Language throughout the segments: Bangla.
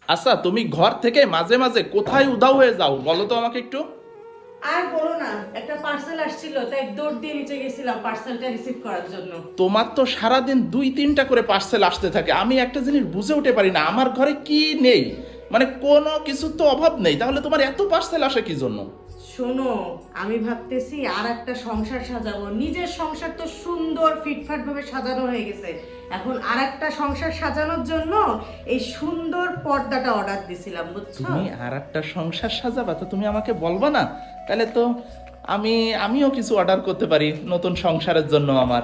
আচ্ছা, তুমি ঘর থেকে মাঝে মাঝে কোথায় উধাও হয়ে যাও বলো তো আমাকে একটু। আর বলো না, একটা পার্সেল আসছিল তাই দৌড় দিয়ে নিচে গেছিলাম পার্সেলটা রিসিভ করার জন্য। তোমার তো সারাদিন 2-3টা করে পার্সেল আসতে থাকে, আমি একটা জিনিস বুঝে উঠতে পারি না, আমার ঘরে কি নেই, মানে কোনো কিছু তো অভাব নেই, তাহলে তোমার এত পার্সেল আসে কি জন্য? শোনো, আমি ভাবতেছি আর একটা সংসার সাজাবো। নিজের সংসার তো সুন্দর ফিটফাট ভাবে সাজানো হয়ে গেছে, এখন আর একটা সংসার সাজানোর জন্য এই সুন্দর পর্দাটা অর্ডার দিছিলাম, বুঝছো? তুমি আর একটা সংসার সাজাবা তো তুমি আমাকে বলবা না? তাহলে তো আমিও কিছু অর্ডার করতে পারি নতুন সংসারের জন্য আমার।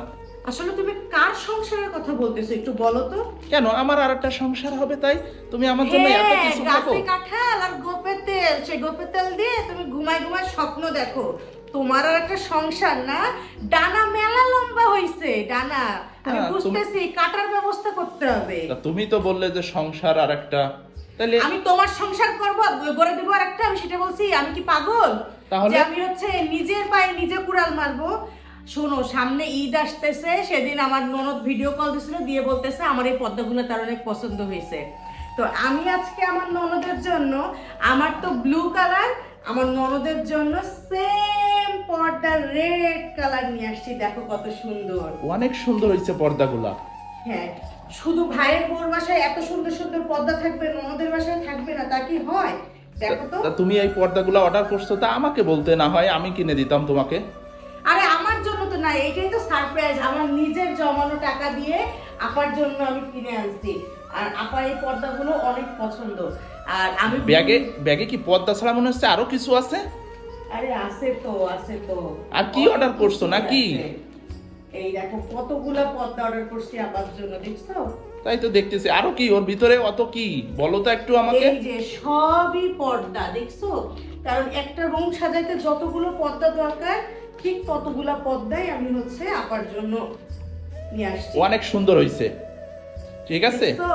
আসলে তুমি কার সংসারের কথা বলতেছো একটু বলো তো। কেন, আমার আর একটা সংসার হবে তাই তুমি আমার জন্য এত হ্যাঁ, কিছু ভাবো? গাছে কাঁঠাল আর গোপের তেল, সেই গোপের তেল দিয়ে তুমি ঘুমায় ঘুমায় স্বপ্ন দেখো তোমার আর একটা সংসার না। ডানা মেলা লম্বা হইছে ডানা, আমি হ্যাঁ, বুঝতেছি কাটার ব্যবস্থা করতে হবে। তা তুমি তো বললে যে সংসার আর একটা, তাহলে আমি তোমার সংসার করব, গড়ে দেবো আর একটা, আমি সেটা বলছি? আমি কি পাগল তাহলে? যে আমি হচ্ছে নিজের পায়ে নিজে কুড়াল মারবো? শোনো, সামনে ঈদ আসতেছে, সেদিন আমার ননদ ভিডিও কল দিছিল, দিয়ে বলতেছে আমার এই পদ্মগুলো তার অনেক পছন্দ হয়েছে। তো আমি আজকে আমার ননদের জন্য, আমার তো ব্লু কালার, আমার ননদের জন্য সেম পর্দা রেড কালার নিয়ে আসছি, দেখো কত সুন্দর। অনেক সুন্দর হয়েছে পর্দাগুলা। হ্যাঁ, শুধু ভাইয়ের বোর বাসায় এত সুন্দর সুন্দর পর্দা থাকবে, ননদের বাসায় থাকবে না, তা কি হয়? দেখো তো। তা তুমি এই পর্দাগুলো অর্ডার করছো, তা আমাকে বলতে না হয়, আমি কিনে দিতাম তোমাকে। আরে আমার জন্য তো না, এটাই তো সারপ্রাইজ, আমার নিজের জমানো টাকা দিয়ে আপার জন্য আমি কিনে আনছি। আর আপার এই পর্দাগুলো অনেক পছন্দ। আর আমি ব্যাগে ব্যাগে কি পর্দা ছাড়া মনে হচ্ছে আরো কিছু আছে? আরে আছে তো, আছে তো। আর কি অর্ডার করছো নাকি? আছে। এই দেখো কতগুলা পর্দা অর্ডার করছি আপার জন্য, দেখছো? তাই তো দেখতেছি, আরো কি ওর ভিতরে? অত কি বলো তো একটু আমাকে। এই যে সবই পর্দা, দেখছো? কারণ একটা রুম সাজাইতে যতগুলো পর্দা দরকার, ঠিক ততগুলা পর্দাই আমি হচ্ছে আপার জন্য নিয়ে আসছি। অনেক সুন্দর হয়েছে, ঠিক আছে। দেখছো?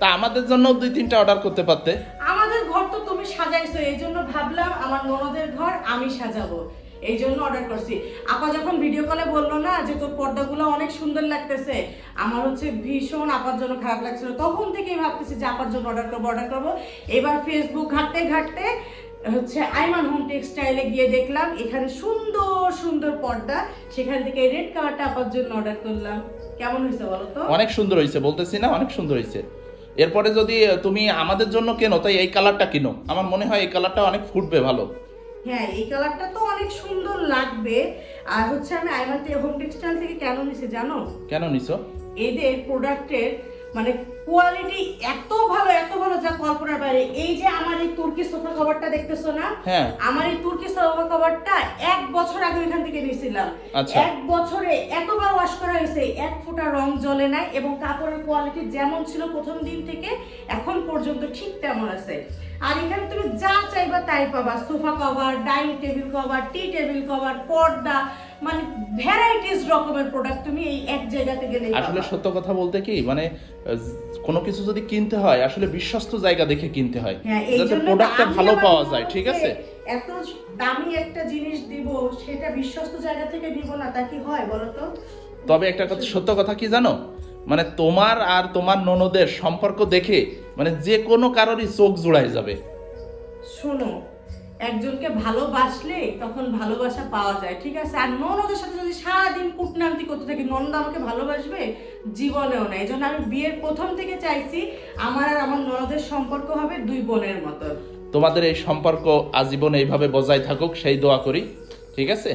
তা আমাদের জন্য 2-3টা অর্ডার করতে পারতে। আমাদের ঘর তো তুমি সাজাইছো, এই জন্য ভাবলাম আমার ননদের ঘর আমি সাজাবো, এই জন্য অর্ডার করছি। আপা যখন ভিডিও কলে বললো না যে তোর পর্দাগুলো অনেক সুন্দর লাগতেছে, আমার হচ্ছে ভীষণ আপার জন্য খারাপ লাগছিল, তখন থেকেই ভাবতেছি যে আপার জন্য অর্ডার করবো। এবার ফেসবুক ঘাঁটতে ঘাঁটতে হচ্ছে আইমান হোম টেক্সটাইলে গিয়ে দেখলাম এখানে সুন্দর সুন্দর পর্দা, সেখান থেকে রেড কালারটা আপার জন্য অর্ডার করলাম। কেমন হয়েছে বলো তো? অনেক সুন্দর হয়েছে, বলতেছি না অনেক সুন্দর হয়েছে। এরপরে যদি তুমি আমাদের জন্য কেনো, তাই এই কালারটা কিনো, আমার মনে হয় এই কালারটা অনেক ফুটবে ভালো। হ্যাঁ, এই কালারটা তো অনেক সুন্দর লাগবে। আর হচ্ছে আমি আইমান হোম টেক্সটাইল থেকে কেন নিছি জানো? কেন নিছো? এদের প্রোডাক্টের মানে কোয়ালিটি এত ভালো যা কল্পনার বাইরে। এই যে আমার এই তুর্কি সোফা কভারটা দেখতেছো না? হ্যাঁ। আমার এই তুর্কি সোফা কভারটা 1 বছর আগে এখান থেকে নিয়েছিলাম। আচ্ছা। 1 বছরে এতবার ওয়াশ করা হয়েছে, এক ফোঁটা রং জ্বলে নাই, এবং কাপড়ের কোয়ালিটি যেমন ছিল প্রথম দিন থেকে এখন পর্যন্ত ঠিক তেমন আছে। আর এখানে তুমি যা চাইবা তাই পাবা, sofa cover, dining table cover, tea table cover, পর্দা, মানে ভ্যারাইটিস রকমের প্রোডাক্ট তুমি এই এক জায়গাতে গেলে আসলে সত্য কথা বলতে কি, মানে কোনো কিছু যদি কিনতে হয় আসলে বিশ্বস্ত জায়গা দেখে কিনতে হয়, হ্যাঁ, এই যাতে জন্য প্রোডাক্টটা আমি ভালো আমার পাওয়া যায়, ঠিক ননদকে আছে। এত দামি একটা জিনিস দিব, সেটা বিশ্বস্ত জায়গা থেকে দিব না, তা কি হয় বলো তো? তবে একটা কথা, সত্য কথা কি জানো, মানে তোমার আর তোমার ননদের সম্পর্ক দেখে মানে যে কোনো কারোরই চোখ জোড়ায় যাবে। শোনো, একজনকে ভালোবাসলে তখন ভালোবাসা পাওয়া যায়, ঠিক আছে? আর ননদের সাথে যদি সারাদিন কুটনামতি করতে থাকি, ননদ আমাকে ভালোবাসবে? জীবনেও না। এই জন্য আমি বিয়ের প্রথম থেকে চাইছি আমার আর আমার ননদের সম্পর্ক হবে দুই বোনের মতো। তোমাদের এই সম্পর্ক আজীবন এইভাবে বজায় থাকুক সেই দোয়া করি, ঠিক আছে।